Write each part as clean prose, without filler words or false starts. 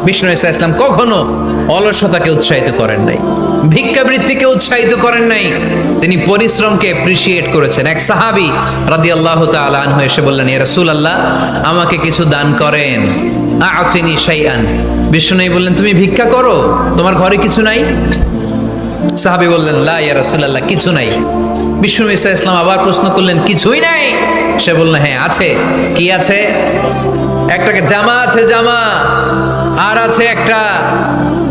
বিষ্ণু ঈসা ইসলাম কখনো অলসতাকে উৎসাহিত করেন নাই, ভিক্ষাবৃত্তিকে উৎসাহিত করেন নাই, তিনি পরিশ্রমকে অ্যাপ্রিসিয়েট করেছেন। এক সাহাবী রাদিয়াল্লাহু তাআলা আনহু এসে বললেন, ইয়া রাসূলুল্লাহ, আমাকে কিছু দান করেন, আ'তিনি শাইআন। বিষ্ণু বললেন, তুমি ভিক্ষা করো, তোমার ঘরে কিছু নাই? সাহাবী বললেন, লা ইয়া রাসূলুল্লাহ, কিছু নাই। বিষ্ণু ঈসা ইসলাম আবার প্রশ্ন করলেন, কিছুই নাই? সে বলল, হ্যাঁ আছে। কি আছে? একটা জামা আছে, জামা, আর আছে একটা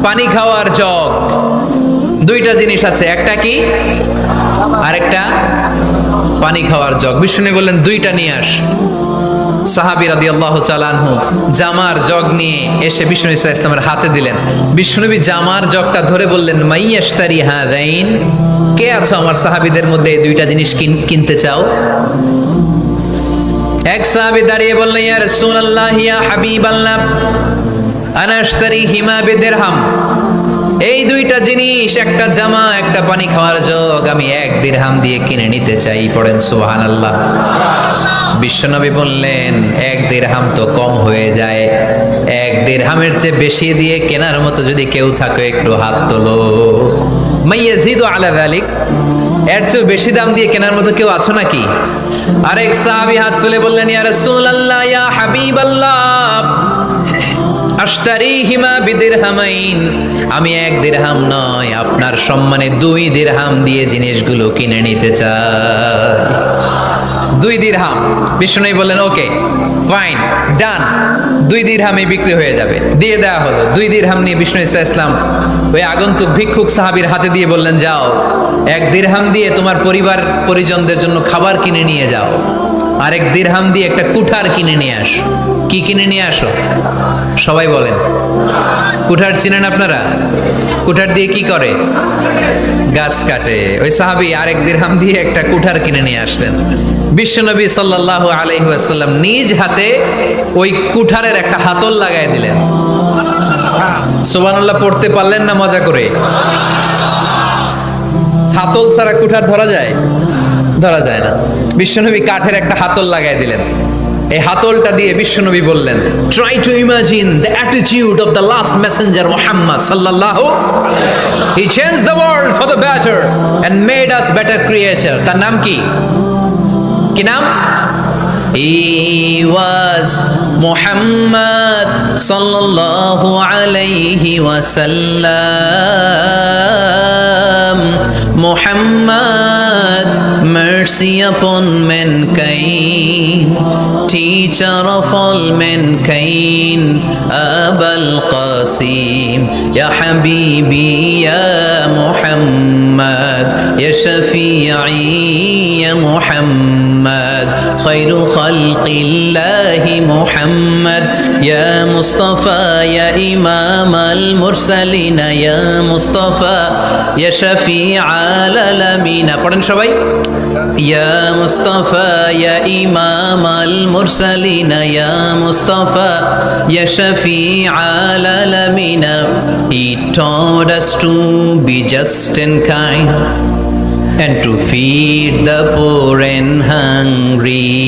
পানি খাওয়ার জগ। দুইটা জিনিস আছে, একটা কি আর একটা পানি খাওয়ার জগ। বিষ্ণু বললেন, দুইটা নিয়ে আস। সাহাবী রাদিয়াল্লাহু তাআলা আনহু জামার জগ নিয়ে এসে বিষ্ণু ঈসা ইসলামের হাতে দিলেন। বিষ্ণুনবী জামার জগটা ধরে বললেন, মাইয়াশতারি হাযাইন, কে আছো আমার সাহাবীদের মধ্যে এই দুইটা জিনিস কিনতে চাও? এক সাহাবী দাঁড়িয়ে বললেন, ইয়া রাসূলুল্লাহ, ইয়া হাবিবাল্লাহ, আনা আশতারিহিমা বিদিরহাম। এই দুইটা জিনিস, একটা জামা, একটা পানি খাওয়ার জগ, আমি 1 দিরহাম দিয়ে কিনে নিতে চাই। পড়েন সুবহানাল্লাহ। বিশ্বনবী বললেন, 1 দিরহাম তো কম হয়ে যায়, 1 দিরহামের চেয়ে বেশি দিয়ে কেনার মতো যদি কেউ থাকে একটু হাত তোলো। মাইয়াজিদু আলা যালিক, এর চেয়ে বেশি দাম দিয়ে কেনার মতো কেউ আছো নাকি? আরেক সাহাবী হাত তুলে বললেন, ইয়া রাসূলুল্লাহ, ইয়া হাবিবাল্লাহ, আশতারিহিমা বিদিরহামাইন, আমি 1 দিরহাম নয়, আপনার সম্মানে 2 দিরহাম দিয়ে জিনিসগুলো কিনে নিতে চাই। 2 দিরহাম। বিষ্ণু বললেন, ওকে ফাইন, ডান, 2 দিরহামে বিক্রি হয়ে যাবে। দিয়ে দেওয়া হলো। 2 দিরহাম নিয়ে বিষ্ণু ঈসা ইসলাম ওই আগন্তুক ভিক্ষুক সাহাবীর হাতে দিয়ে বললেন, যাও, 1 দিরহাম দিয়ে তোমার পরিবার পরিজনদের জন্য খাবার কিনে নিয়ে যাও, আর 1 দিরহাম দিয়ে একটা কুঠার কিনে নিয়ে আসো। কি কিনে নিয়ে আসো? সবাই বলেন। কুঠার চিনেন আপনারা? কুঠার দিয়ে কি করে? গাছ কাটে। ওই সাহাবী আর 1 দিরহাম দিয়ে একটা কুঠার কিনে নিয়ে আসলেন। বিশ্বনবী সাল্লাল্লাহু আলাইহি ওয়াসাল্লাম নিজ হাতে ওই কুঠারের একটা হাতল লাগায় দিলেন। সুবহানাল্লাহ পড়তে পারলেন না মজা করে? হাতল ছাড়া কুঠার ধরা যায়? ধরা যায় না। বিশ্বনবী কাঠের একটা হাতল লাগায় দিলেন। এই হাতলটা দিয়ে বিশ্বনবী বললেন, try to imagine the attitude of the last messenger Muhammad সাল্লাল্লাহু, he changed the world for the better and made us better creature. তার নাম কি? কি নাম? He was Muhammad sallallahu alayhi wa sallam. Muhammad, mercy upon mankind, teacher of all mankind, Abul Qasim, Ya Habibi, Ya Muhammad, Ya Shafi'i, Ya Muhammad, Khairu Khalqillahi Muhammad, Ya Mustafa, Ya Imam al-Mursalin, Ya Mustafa, Ya Shafi'a al-Alamin. পড়েন সবাই। Ya Mustafa, Ya Imam al-Mursalin, Ya Mustafa, Ya Shafi'a al-Alamin. He taught us to be just and kind, and to feed the poor and hungry,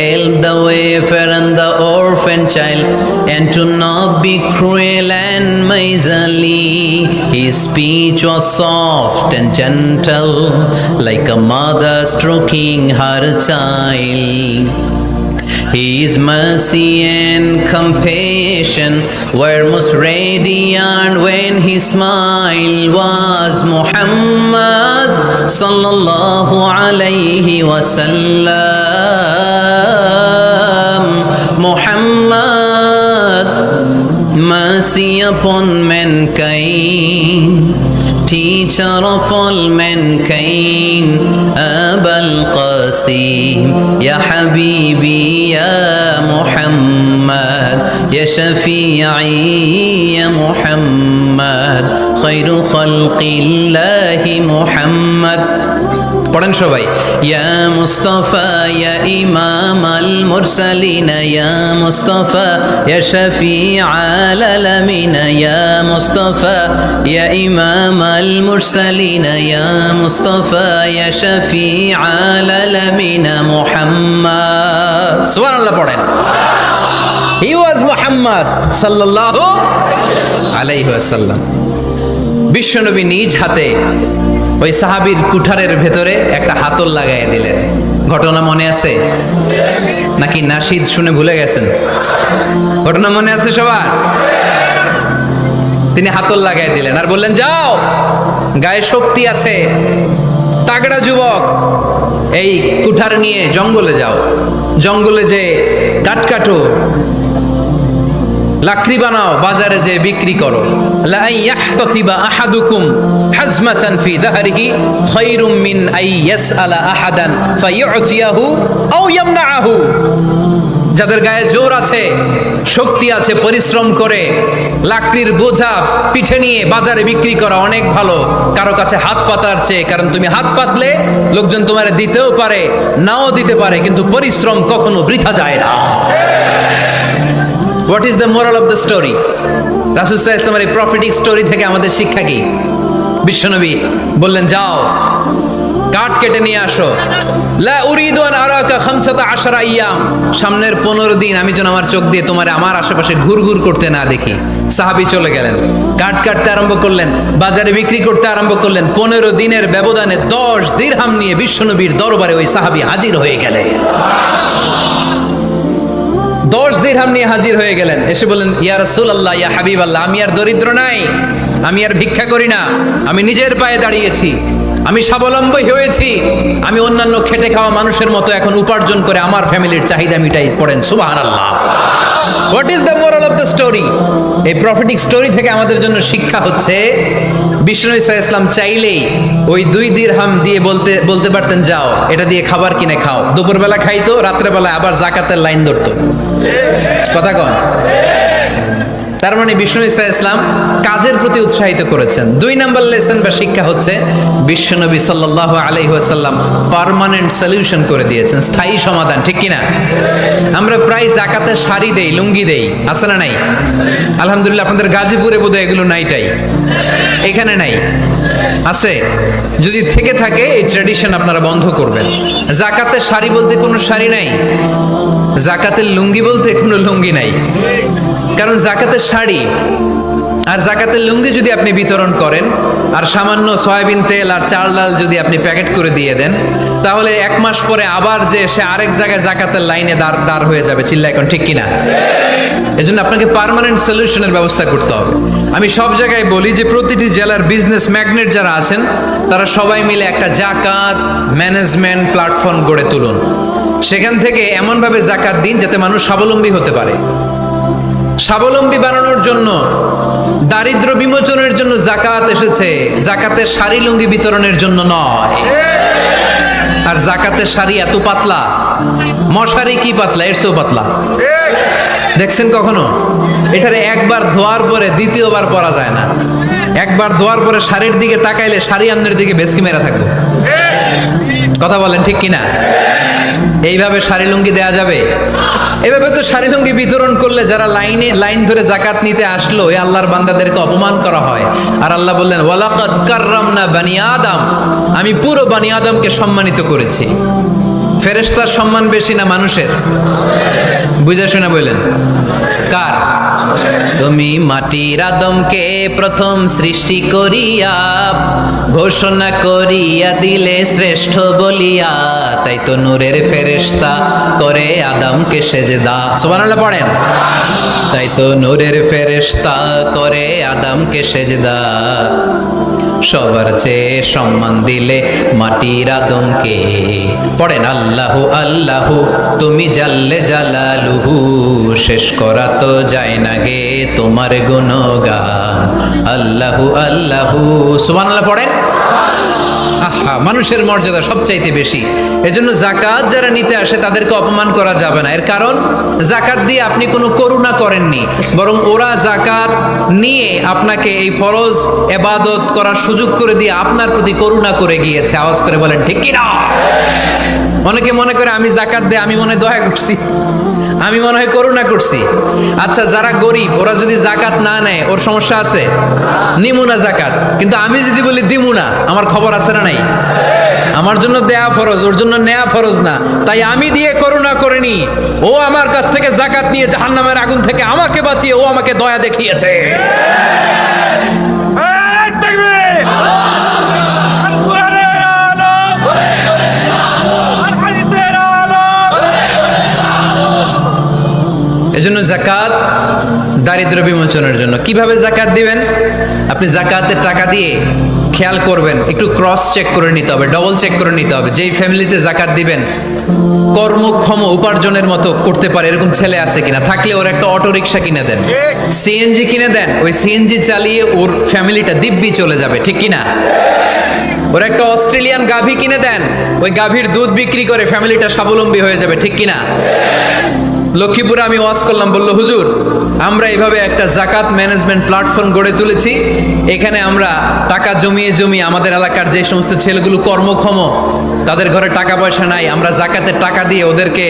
help the wafer and the orphan child, and to not be cruel and miserly. His speech was soft and gentle, like a mother stroking her child. His mercy and compassion were most radiant when his smile was Muhammad sallallahu alayhi wa sallam. Muhammad, mercy upon mankind, teacher of all mankind, Abul Qasim, Ya Habibi, Ya Muhammad, Ya Shafi'i, Ya Muhammad, Khairu Khalqillahi Muhammad. পড়েন সবাই। ইয়া মুস্তাফা, ইয়া ইমাম আল মুরসালিন, ইয়া মুস্তাফা, ইয়া শাফিআল আলামিন, ইয়া মুস্তাফা, ইয়া ইমাম আল মুরসালিন, ইয়া মুস্তাফা, ইয়া শাফিআল আলামিন মুহাম্মদ। সুবহানাল্লাহ পড়েন। হি ওয়াজ মুহাম্মদ সাল্লাল্লাহু আলাইহি ওয়াসাল্লাম। বিশ্বনবী নিজ হাতে ওই সাহাবীর কুঠারের ভেতরে একটা হাতল লাগাইয়া দিলেন। ঘটনা মনে আছে নাকি নাশিদ শুনে ভুলে গেছেন? ঘটনা মনে আছে সবার? তিনি হাতল লাগাই দিলেন আর বললেন, যাও, গায়ে শক্তি আছে, তাগড়া যুবক, এই কুঠার নিয়ে জঙ্গলে যাও, জঙ্গলে যে কাঠ কাটো, লাকড়ি বানাও, বাজারে যে বিক্রি করো। লা ইয়াহতাতিবা আহাদুকুম হাজমাতান ফি যাহরিহি খায়রুম মিন আই ইয়াসআলা আহাদান ফায়ু'তিয়াহু আও ইয়ামনাহু। যাদের গায়ে জোর আছে, শক্তি আছে, পরিশ্রম করে লাকড়ির বোঝা পিঠে নিয়ে বাজারে বিক্রি করা অনেক ভালো কারো কাছে হাত পাতার চেয়ে। কারণ তুমি হাত পাতলে লোকজন তোমার দিতেও পারে, নাও দিতে পারে, কিন্তু পরিশ্রম কখনো বৃথা যায় না। What is the moral of the story? রাসূল সাল্লাল্লাহু আলাইহি ওয়াসাল্লামের এই প্রফেটিক স্টোরি থেকে আমাদের শিক্ষা কি? বিশ্বনবী বললেন, যাও, কাঠ কেটে নিয়ে আসো। লা উরিদু আন আরাকা 15 আইয়াম, সামনের 15 দিন আমি যেন আমার চোখ দিয়ে তোমার আমার আশেপাশে ঘুরঘুর করতে না দেখি। সাহাবী চলে গেলেন, কাঠ কাটতে আরম্ভ করলেন, বাজারে বিক্রি করতে আরম্ভ করলেন। 15 দিনের ব্যবধানে 10 দিরহাম নিয়ে বিশ্বনবীর দরবারে ওই সাহাবী হাজির হয়ে গেলেন। 10 দিরহাম নিয়ে হাজির হয়ে গেলেন। এসে বললেন, ইয়া রাসূলুল্লাহ, ইয়া হাবিবাল্লাহ, আমি আর দরিদ্র নাই, আমি আর ভিক্ষা করি না, আমি নিজের পায়ে দাঁড়িয়েছি, আমি স্বাবলম্বী হয়েছি, আমি অন্যান্য খেটে খাওয়া মানুষের মতো এখন উপার্জন করে আমার ফ্যামিলির চাহিদা মিটাই। পড়েন সুবহানাল্লাহ। What is the moral of the story? এই প্রফেটিক স্টোরি থেকে আমাদের জন্য শিক্ষা হচ্ছে, বিষ্ণু ঈসা ইসলাম চাইলেই ওই 2 দিরহাম দিয়ে বলতে পারতেন, যাও, এটা দিয়ে খাবার কিনে খাও। দুপুরবেলা খাইতো, রাত্রেবেলায় আবার জাকাতের লাইন ধরতো। কথা কন? তার মানে বিষ্ণু ঈসা ইসলাম কাজের প্রতি উৎসাহিত করেছেন। 2 নাম্বার লেসন বা শিক্ষা হচ্ছে, বিশ্বনবী সাল্লাল্লাহু আলাইহি ওয়াসাল্লাম পার্মানেন্ট সলিউশন করে দিয়েছেন, স্থায়ী সমাধান। ঠিক কিনা? আমরা প্রায় জাকাতের শাড়ি দেই, লুঙ্গি দেই, আছে না নাই? আলহামদুলিল্লাহ, আপনাদের গাজীপুরে বোধহয় এগুলো নাইটাই, এখানে নাই, আছে? যদি থেকে থাকে এই ট্র্যাডিশন আপনারা বন্ধ করবেন। জাকাতের শাড়ি বলতে কোনো শাড়ি নাই, জাকাতের লুঙ্গি বলতে কোনো লুঙ্গি নাই। কারণ জাকাতের শাড়ি আর জাকাতের লুঙ্গি যদি আপনি বিতরণ করেন আর সামান্য সয়াবিন তেল আর চাল ডাল যদি আপনি প্যাকেট করে দিয়ে দেন, তাহলে 1 মাস পরে আবার যে সে আরেক জায়গায় জাকাতের লাইনে দাঁড় হয়ে যাবে। চিল্লা এখন, ঠিক কিনা? এজন্য আপনাকে পার্মানেন্ট সলিউশনের ব্যবস্থা করতে হবে। আমি সব জায়গায় বলি যে প্রতিটি জেলার বিজনেস ম্যাগনেট যারা আছেন তারা সবাই মিলে একটা জাকাত ম্যানেজমেন্ট প্ল্যাটফর্ম গড়ে তুলুন। সেখান থেকে এমনভাবে জাকাত দিন যাতে মানুষ স্বাবলম্বী হতে পারে। স্বাবলম্বী বানানোর জন্য, দারিদ্র বিমোচনের জন্য জাকাত এসেছে, জাকাতের শাড়ি লুঙ্গি বিতরণের জন্য নয়। আর জাকাতের শাড়ি এত পাতলা, মশারি কি পাতলা, এর চেয়েও পাতলা। দেখছেন কখনো? এটারে একবার ধোয়ার পরে দ্বিতীয়বার পরা যায় না। একবার ধোয়ার পরে শাড়ির দিকে তাকাইলে শাড়ি আমনের দিকে বেশকি মেরা থাকবো। কথা বলেন, ঠিক কিনা? এইভাবে শাড়ি লুঙ্গি দেয়া যাবে? এভাবে তো শাড়ি লুঙ্গি বিতরণ করলে যারা লাইন ধরে জাকাত নিতে আসলো, এই আল্লাহর বান্দাদেরকে অপমান করা হয়। আর আল্লাহ বললেন, ওয়ালাকাদ কাররামনা বানি আদম, আমি পুরো বানি আদমকে সম্মানিত করেছি। ফেরেশতার সম্মান বেশি না মানুষের? বুঝা শোনা বললেন, কার? তুমি মাটির আদমকে প্রথম সৃষ্টি করিয়া ঘোষণা করিয়া দিলে শ্রেষ্ঠ বলিয়া, তাই তো নূরের ফেরেশতা করে আদমকে সেজদা। সুবহানাল্লাহ পড়েন। তাই তো নূরের ফেরেশতা করে আদমকে সেজদা। সবার চেয়ে সম্মান দিলে মাটির আদমকে। পড়েন, আল্লাহু আল্লাহু তুমি জাল্লে জালালুহু, শেষ করা তো যায় না গে তোমার গুণগান। আল্লাহু আল্লাহু, সুবহানাল্লাহ পড়েন। আহা, মানুষের মর্যাদা সবচাইতে বেশি। এজন্য জাকাত যারা নিতে আসে তাদেরকে অপমান করা যাবে না। এর কারণ, জাকাত দিয়ে আপনি কোনো করুণা করেননি, বরং ওরা জাকাত নিয়ে আপনাকে এই ফরজ ইবাদত করার সুযোগ করে দিয়ে আপনার প্রতি করুণা করে গিয়েছে। আওয়াজ করে বলেন, ঠিক কি না? অনেকে মনে করে আমি জাকাত দিয়ে আমি মনে হয় দয়া করছি, আমি মনে হয় করুণা করছি। আচ্ছা, যারা গরিব ওরা যদি জাকাত না নেয় ওর সমস্যা আছে? নিমু না জাকাত, কিন্তু আমি যদি বলি দিমু না, আমার খবর আছে না নাই? আমার জন্য দেয়া ফরজ, ওর জন্য নেয়া ফরজ না। তাই আমি দিয়ে করুণা করিনি, ও আমার কাছ থেকে যাকাত নিয়ে জাহান্নামের আগুন থেকে আমাকে বাঁচিয়ে ও আমাকে দয়া দেখিয়েছে। এজন্য যাকাত দারিদ্র বিমোচনের জন্য। কিভাবে যাকাত দিবেন? আপনি যাকাতের টাকা দিয়ে খেয়াল করবেন, একটু ক্রস চেক করে নিতে হবে, ডবল চেক করে নিতে হবে। যেই ফ্যামিলিতে যাকাত দিবেন কর্মক্ষম উপার্জনের মতো করতে পারে এরকম ছেলে আছে কিনা, থাকলে ওর একটা অটো রিক্সা কিনে দেন, সিএনজি কিনে দেন, ওই সিএনজি চালিয়ে ওর ফ্যামিলিটা দিব্যি চলে যাবে, ঠিক কিনা? ওর একটা অস্ট্রেলিয়ান গাভী কিনে দেন, ওই গাভীর দুধ বিক্রি করে ফ্যামিলিটা স্বাবলম্বী হয়ে যাবে, ঠিক কিনা? লক্ষ্মীপুরে আমি ওয়াজ করলাম, বলল হুজুর আমরা এইভাবে একটা যাকাত ম্যানেজমেন্ট প্ল্যাটফর্ম গড়ে তুলেছি, এখানে আমরা টাকা জমিয়ে জমিয়ে আমাদের এলাকার যে সমস্ত ছেলেগুলো কর্মক্ষম, তাদের ঘরে টাকা পয়সা নাই, আমরা যাকাতের টাকা দিয়ে ওদেরকে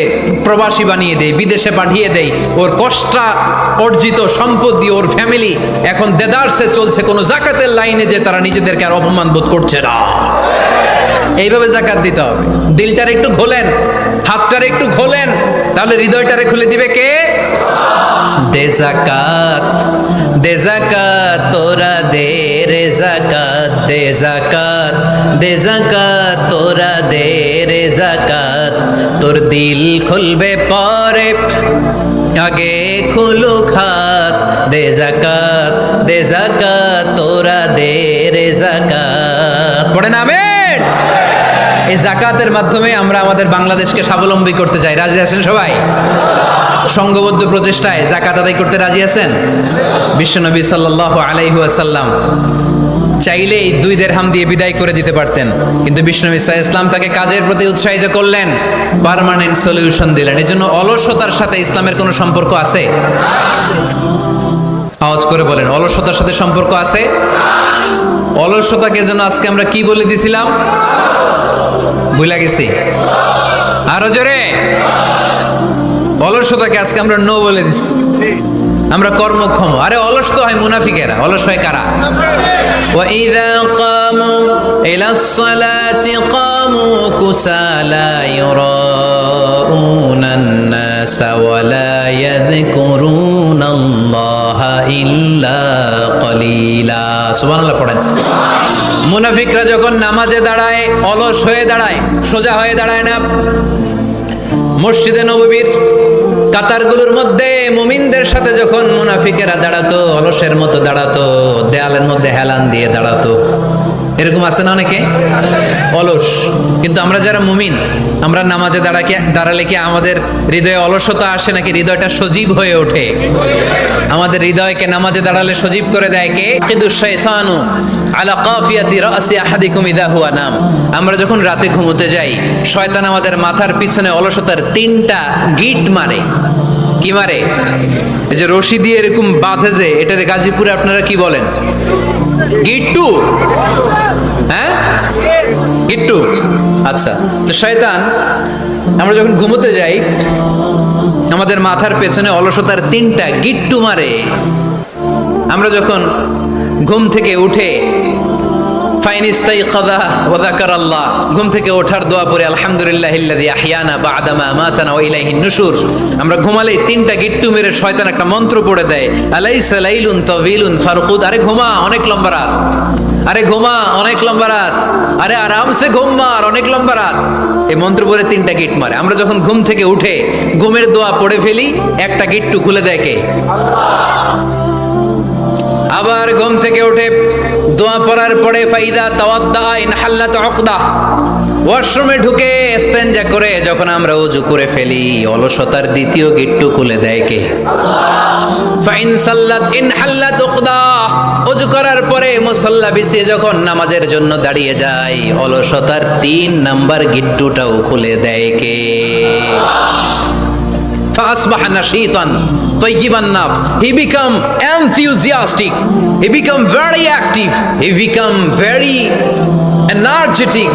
প্রবাসী বানিয়ে দেই, বিদেশে পাঠিয়ে দেই। ওর কষ্টা অর্জিত সম্পদ দিয়ে ওর ফ্যামিলি এখন দেদারসে চলছে, কোনো যাকাতের লাইনে যে তারা নিজেদেরকে আর অপমান বোধ করছে না। এইভাবে যাকাত দিতে হবে। দিলটার একটু খোলেন, হাতটার একটু খোলেন, তাহলে হৃদয়টারে খুলে দিবে কে? দে যাকাত, দে যাকাত তোরা দে রে যাকাত, দে যাকাত, দে যাকাত তোরা দে রে যাকাত, তোর দিল খুলবে পরে আগে খুলু খাত, দে যাকাত, দে যাকাত তোরা দে রে যাকাত। পড়েন আমিন। এই যাকাতের মাধ্যমে আমরা আমাদের বাংলাদেশকে স্বাবলম্বী করতে চাই। রাজি আছেন সবাই? সংঘবদ্ধ প্রচেষ্টায় যাকাত আদায় করতে রাজি আছেন? বিশ্বনবী সাল্লাল্লাহু আলাইহি ওয়াসাল্লাম চাইলেই 2 দিরহাম দিয়ে বিদায় করে দিতে পারতেন, কিন্তু বিশ্বনবী সাল্লাল্লাহু আলাইহি ওয়াসাল্লাম তাকে কাজের প্রতি উৎসাহিত করলেন, পার্মানেন্ট সলিউশন দিলেন। এজন্য অলসতার সাথে ইসলামের কোনো সম্পর্ক আছে? আওয়াজ করে বলেন, অলসতার সাথে সম্পর্ক আছে? অলসতাকে যেন আজকে আমরা কি বলে দিছিলাম? ভুলে গেছি। আরো জোরে। অলসতাকে আজকে আমরা নো বলে দিছি। আমরা কর্মক্ষম। আরে অলস তো হয় মুনাফিকেরা, অলস হয় কারা? ওয়া ইযা কামু ইলাস সালাতি কামু কুসালা ইউরাউনান নাস ওয়া লা ইয়াযকুরুনাল্লাহা ইল্লা কলিলা। সুবহানাল্লাহ পড়েন। মুনাফিকরা যখন নামাজে দাঁড়ায় অলস হয়ে দাঁড়ায়, সোজা হয়ে দাঁড়ায় না। মসজিদে নববীর কাতারগুলোর মধ্যে মুমিনদের সাথে যখন মুনাফিকেরা দাঁড়াতো, অলসের মতো দাঁড়াতো, দেয়ালের মধ্যে হেলান দিয়ে দাঁড়াতো। এরকম আছে না অনেকে অলস? কিন্তু আমরা যারা মুমিন, আমরা নামাজে দাঁড়ালে কি আমাদের হৃদয়ে অলসতা আসে নাকি হৃদয়টা সজীব হয়ে ওঠে? আমাদের হৃদয়কে নামাজে দাঁড়ালে সজীব করে দেয় কে? কিদু শাইতানু আলা কাফিয়াতি রাসি আহাদিকুম ইযা হুয়া নাম। আমরা যখন রাতে ঘুমোতে যাই, শয়তান আমাদের মাথার পিছনে অলসতার 3টা গিট মারে। কি মারে? এই যে রশি দিয়ে এরকম বাঁধে, যে এটার গাজীপুরে আপনারা কি বলেন? গিট্টু। হ্যাঁ, গিট্টু। আচ্ছা, তো শয়তান আমরা যখন ঘুমোতে যাই আমাদের মাথার পেছনে অলসতার 3টা গিট্টু মারে। আমরা যখন ঘুম থেকে উঠে ফাইনিস্তাইকাযা ওয়া যাকারাল্লাহ, ঘুম থেকে ওঠার দোয়া পড়ে আলহামদুলিল্লাহিল্লাযী আহইয়ানা বা'দা মা আমাতানা ওয়া ইলাইহিন নুশুর, আমরা ঘুমালেই 3টা গিট্টু মেরে শয়তান একটা মন্ত্র পড়ে দেয়, আলাইসা লাইলুন তাওয়িলুন ফারকুদ। আরে ঘুমা, অনেক লম্বা রাত। আরে ঘুমা, অনেক লম্বা রাত। আরে আরামসে ঘুম মার, অনেক লম্বা রাত। এই মন্ত্র পড়ে 3টা গিট মারে। আমরা যখন ঘুম থেকে উঠে ঘুমের দোয়া পড়ে ফেলি, একটা গিট্টু খুলে দেয় কে? আবার ঘুম থেকে উঠে দোয়া পড়ার পরে ফাইদা তাওয়াদ্দা ইন হাল্লাত উকদা, ওয়াশরুমে ঢুকে ইস্তেনজা করে যখন আমরা ওযু করে ফেলি, অলসতার 2য় গিট্টু খুলে দেয় কে? ফাইন সাল্লাত ইন হাল্লাত উকদা, ওযু করার পরে মুসাল্লা বিছিয়ে যখন নামাজের জন্য দাঁড়িয়ে যায়, অলসতার 3 নাম্বার গিট্টুটাও খুলে দেয় কে? فأصبح نشيطا طيب النفس. He become enthusiastic. He become very active. He become very energetic.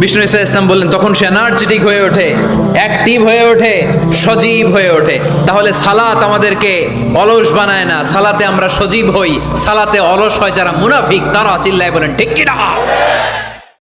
Vishnu ঈসা ইসলাম বললেন তখন সে এনার্জেটিক হয়ে ওঠে, অ্যাক্টিভ হয়ে ওঠে, সজীব হয়ে ওঠে। তাহলে সালাত আমাদেরকে অলস বানায় না, সালাতে আমরা সজীব হই। সালাতে অলস হয় যারা মুনাফিক, তারা চিল্লায় বলেন ঠিক কি না?